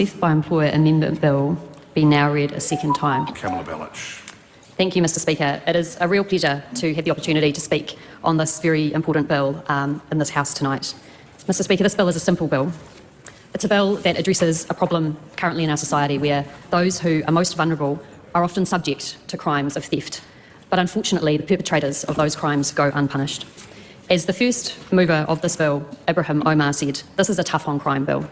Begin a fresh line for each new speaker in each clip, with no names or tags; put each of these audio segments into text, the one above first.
theft by employer amendment bill be now read a second time.
Camilla Belich.
Thank you, Mr Speaker. It is a real pleasure to have the opportunity to speak on this very important bill in this House tonight. Mr Speaker, this bill is a simple bill. It's a bill that addresses a problem currently in our society where those who are most vulnerable are often subject to crimes of theft. But unfortunately, the perpetrators of those crimes go unpunished. As the first mover of this bill, Ibrahim Omar, said, this is a tough-on-crime bill.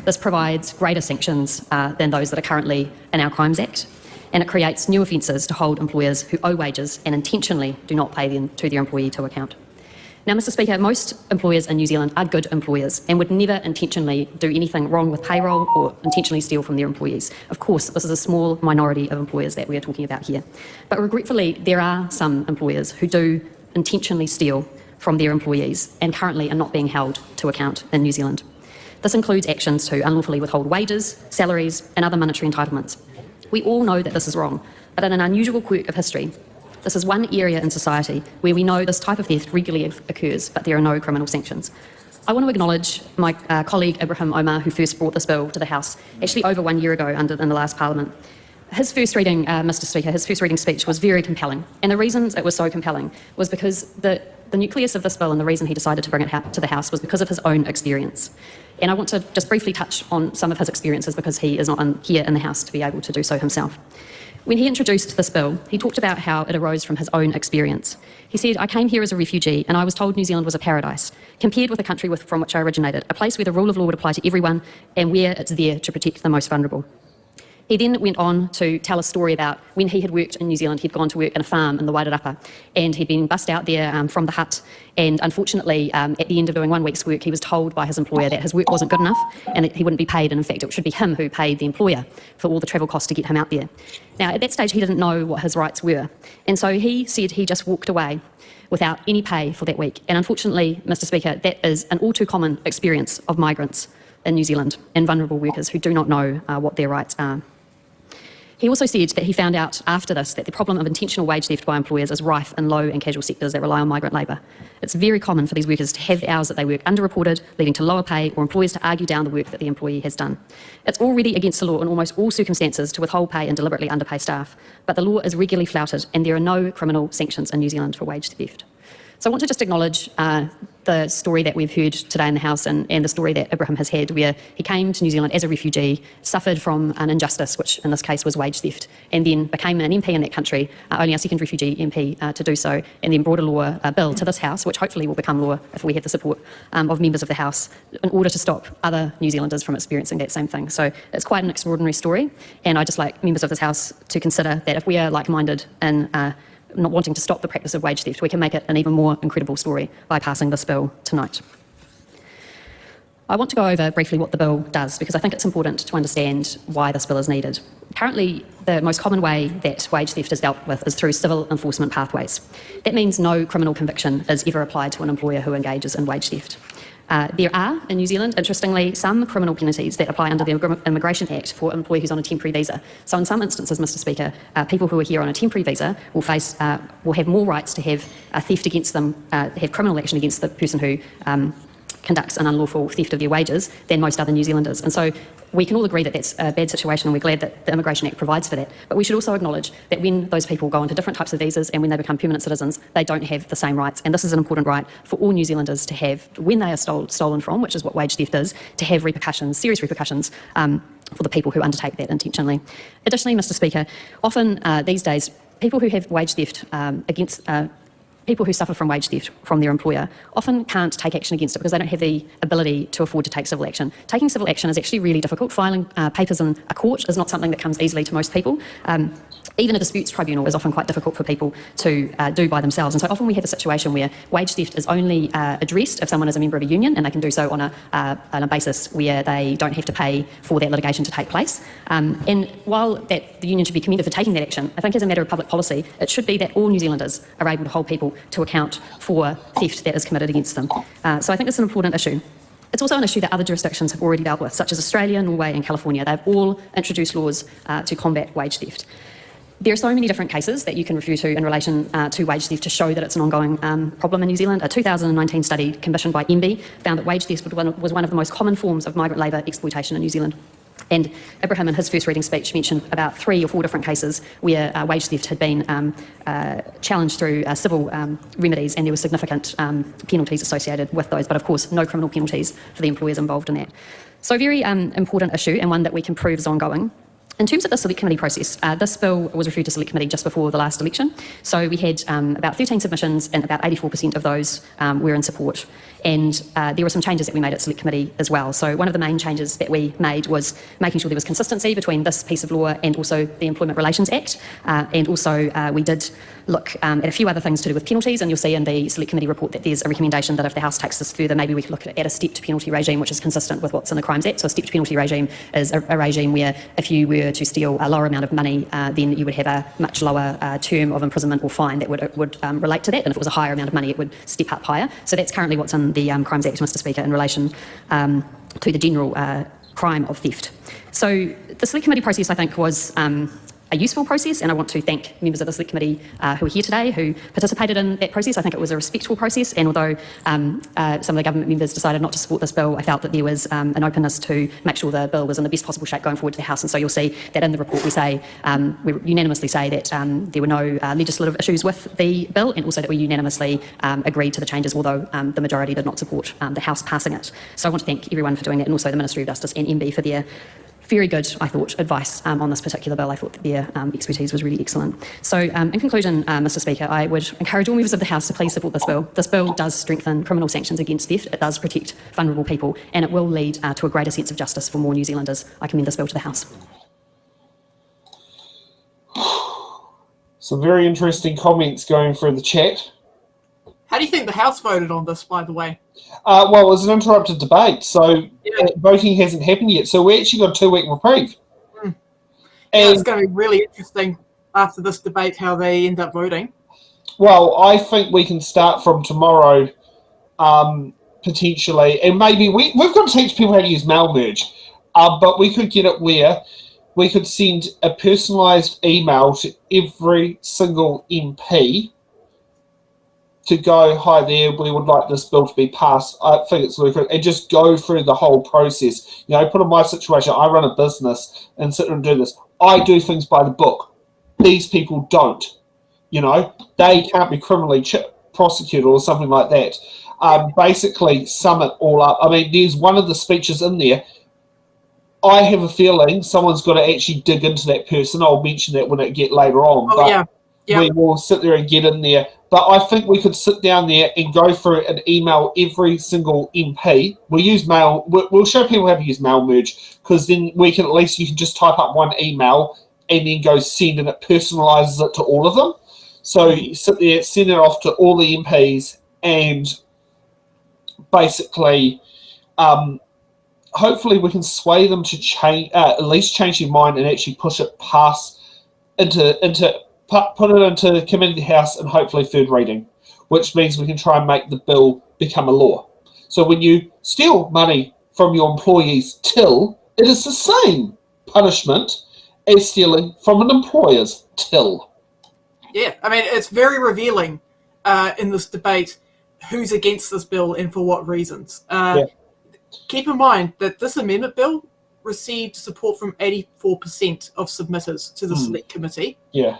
This provides greater sanctions than those that are currently in our Crimes Act, and it creates new offences to hold employers who owe wages and intentionally do not pay them to their employee to account. Now, Mr Speaker, most employers in New Zealand are good employers and would never intentionally do anything wrong with payroll or intentionally steal from their employees. Of course, this is a small minority of employers that we are talking about here. But regretfully, there are some employers who do intentionally steal from their employees and currently are not being held to account in New Zealand. This includes actions to unlawfully withhold wages, salaries and other monetary entitlements. We all know that this is wrong, but in an unusual quirk of history, this is one area in society where we know this type of theft regularly occurs, but there are no criminal sanctions. I want to acknowledge my colleague Ibrahim Omar, who first brought this bill to the House, actually over 1 year ago in the last Parliament. His first reading, Mr Speaker, his first reading speech was very compelling. And the reasons it was so compelling was because the nucleus of this bill and the reason he decided to bring it to the House was because of his own experience. And I want to just briefly touch on some of his experiences because he is not here in the House to be able to do so himself. When he introduced this bill, he talked about how it arose from his own experience. He said, I came here as a refugee and I was told New Zealand was a paradise, compared with the country from which I originated, a place where the rule of law would apply to everyone and where it's there to protect the most vulnerable. He then went on to tell a story about when he had worked in New Zealand. He'd gone to work in a farm in the Wairarapa and he'd been bussed out there from the hut, and unfortunately at the end of doing 1 week's work he was told by his employer that his work wasn't good enough and that he wouldn't be paid, and in fact it should be him who paid the employer for all the travel costs to get him out there. Now at that stage he didn't know what his rights were, and so he said he just walked away without any pay for that week. And unfortunately, Mr Speaker, that is an all too common experience of migrants in New Zealand and vulnerable workers who do not know what their rights are. He also said that he found out after this that the problem of intentional wage theft by employers is rife in low and casual sectors that rely on migrant labour. It's very common for these workers to have the hours that they work underreported, leading to lower pay, or employers to argue down the work that the employee has done. It's already against the law in almost all circumstances to withhold pay and deliberately underpay staff, but the law is regularly flouted and there are no criminal sanctions in New Zealand for wage theft. So I want to just acknowledge the story that we've heard today in the House and the story that Ibrahim has had, where he came to New Zealand as a refugee, suffered from an injustice, which in this case was wage theft, and then became an MP in that country, only our second refugee MP to do so, and then brought a bill to this House, which hopefully will become law if we have the support of members of the House, in order to stop other New Zealanders from experiencing that same thing. So it's quite an extraordinary story, and I'd just like members of this House to consider that if we are like-minded in not wanting to stop the practice of wage theft, we can make it an even more incredible story by passing this bill tonight. I want to go over briefly what the bill does because I think it's important to understand why this bill is needed. Currently, the most common way that wage theft is dealt with is through civil enforcement pathways. That means no criminal conviction is ever applied to an employer who engages in wage theft. There are, in New Zealand, interestingly, some criminal penalties that apply under the Immigration Act for an employee who's on a temporary visa. So in some instances, Mr Speaker, people who are here on a temporary visa will have more rights to have theft against them, have criminal action against the person who conducts an unlawful theft of their wages than most other New Zealanders. And so we can all agree that that's a bad situation, and we're glad that the Immigration Act provides for that. But we should also acknowledge that when those people go onto different types of visas and when they become permanent citizens, they don't have the same rights. And this is an important right for all New Zealanders to have when they are stolen from, which is what wage theft is, to have repercussions, serious repercussions, for the people who undertake that intentionally. Additionally, Mr Speaker, often these days, people who have wage theft people who suffer from wage theft from their employer often can't take action against it because they don't have the ability to afford to take civil action. Taking civil action is actually really difficult. Filing papers in a court is not something that comes easily to most people. Even a disputes tribunal is often quite difficult for people to do by themselves. And so often we have a situation where wage theft is only addressed if someone is a member of a union, and they can do so on a basis where they don't have to pay for that litigation to take place. And while the union should be commended for taking that action, I think as a matter of public policy, it should be that all New Zealanders are able to hold people to account for theft that is committed against them. So I think it's an important issue. It's also an issue that other jurisdictions have already dealt with, such as Australia, Norway and California. They've all introduced laws to combat wage theft. There are so many different cases that you can refer to in relation to wage theft to show that it's an ongoing problem in New Zealand. A 2019 study commissioned by MB found that wage theft was one of the most common forms of migrant labour exploitation in New Zealand. And Ibrahim, in his first reading speech, mentioned about 3 or 4 different cases where wage theft had been challenged through civil remedies, and there were significant penalties associated with those, but of course no criminal penalties for the employers involved in that. So a very important issue, and one that we can prove is ongoing. In terms of the select committee process, this bill was referred to select committee just before the last election. So we had about 13 submissions, and about 84% of those were in support. And there were some changes that we made at select committee as well. So one of the main changes that we made was making sure there was consistency between this piece of law and also the Employment Relations Act. And also we did look at a few other things to do with penalties, and you'll see in the select committee report that there's a recommendation that if the House takes this further, maybe we could look at a stepped penalty regime, which is consistent with what's in the Crimes Act. So a stepped penalty regime is a regime where if you were to steal a lower amount of money, then you would have a much lower term of imprisonment or fine that would relate to that, and if it was a higher amount of money, it would step up higher. So that's currently what's in the Crimes Act, Mr. Speaker, in relation to the general crime of theft. So the select committee process, I think, was a useful process, and I want to thank members of the select committee who are here today who participated in that process. I think it was a respectful process, and although some of the government members decided not to support this bill, I felt that there was an openness to make sure the bill was in the best possible shape going forward to the House. And so you'll see that in the report we unanimously say that there were no legislative issues with the bill, and also that we unanimously agreed to the changes, although the majority did not support the House passing it. So I want to thank everyone for doing that, and also the Ministry of Justice and MB for their very good, I thought, advice on this particular bill. I thought that their expertise was really excellent. So in conclusion, Mr. Speaker, I would encourage all members of the House to please support this bill. This bill does strengthen criminal sanctions against theft, it does protect vulnerable people, and it will lead to a greater sense of justice for more New Zealanders. I commend this bill to the House.
Some very interesting comments going through the chat.
How do you think the House voted on this, by the way?
Well, it was an interrupted debate, so voting hasn't happened yet. So we actually got a 2-week reprieve.
Yeah, it's going to be really interesting after this debate how they end up voting.
Well, I think we can start from tomorrow, potentially, and maybe we've got to teach people how to use mail merge, but we could get it where we could send a personalised email to every single MP to go, hi there, we would like this bill to be passed. I think it's lucrative, and just go through the whole process. You know, put in my situation, I run a business and sit there and do this. I do things by the book. These people don't. You know, they can't be criminally prosecuted or something like that. Basically, sum it all up. I mean, there's one of the speeches in there. I have a feeling someone's got to actually dig into that person. I'll mention that when it get later on.
Oh,
but
yeah.
we will sit there and get in there. But I think we could sit down there and go through and email every single MP. We'll use mail. We'll show people how to use mail merge, because then we can, at least you can just type up one email and then go send, and it personalises it to all of them. So you sit there, send it off to all the MPs, and basically, hopefully we can sway them to change, at least change their mind and actually push it past put it into committee of the House and hopefully third reading, which means we can try and make the bill become a law. So when you steal money from your employee's till, it is the same punishment as stealing from an employer's till.
Yeah, I mean, it's very revealing in this debate who's against this bill and for what reasons. Keep in mind that this amendment bill received support from 84% of submitters to the Select Committee.
Yeah.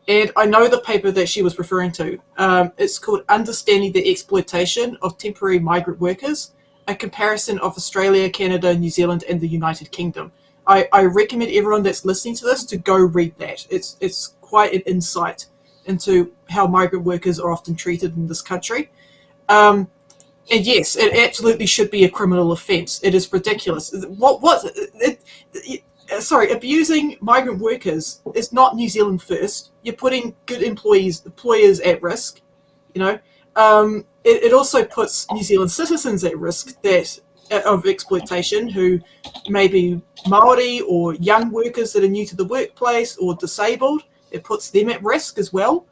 And I know the paper that she was referring to. It's called Understanding the Exploitation of Temporary Migrant Workers, a comparison of Australia, Canada, New Zealand, and the United Kingdom. I recommend everyone that's listening to this to go read that. It's quite an insight into how migrant workers are often treated in this country. And yes, it absolutely should be a criminal offence. It is ridiculous. Abusing migrant workers is not New Zealand first. You're putting good employers at risk. You know, it also puts New Zealand citizens at risk of exploitation, who may be Maori or young workers that are new to the workplace or disabled. It puts them at risk as well,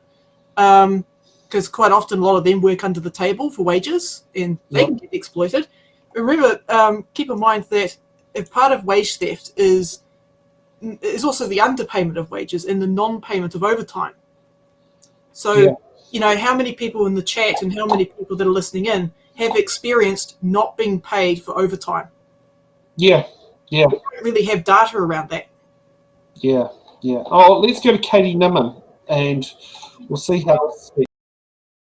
because quite often a lot of them work under the table for wages and they can get exploited. Remember, keep in mind that if part of wage theft is also the underpayment of wages and the non-payment of overtime. So, you know, how many people in the chat and how many people that are listening in have experienced not being paid for overtime?
Yeah. Yeah.
We don't really have data around that.
Yeah. Oh, let's go to Katie Nimmin, and we'll see how this speaks.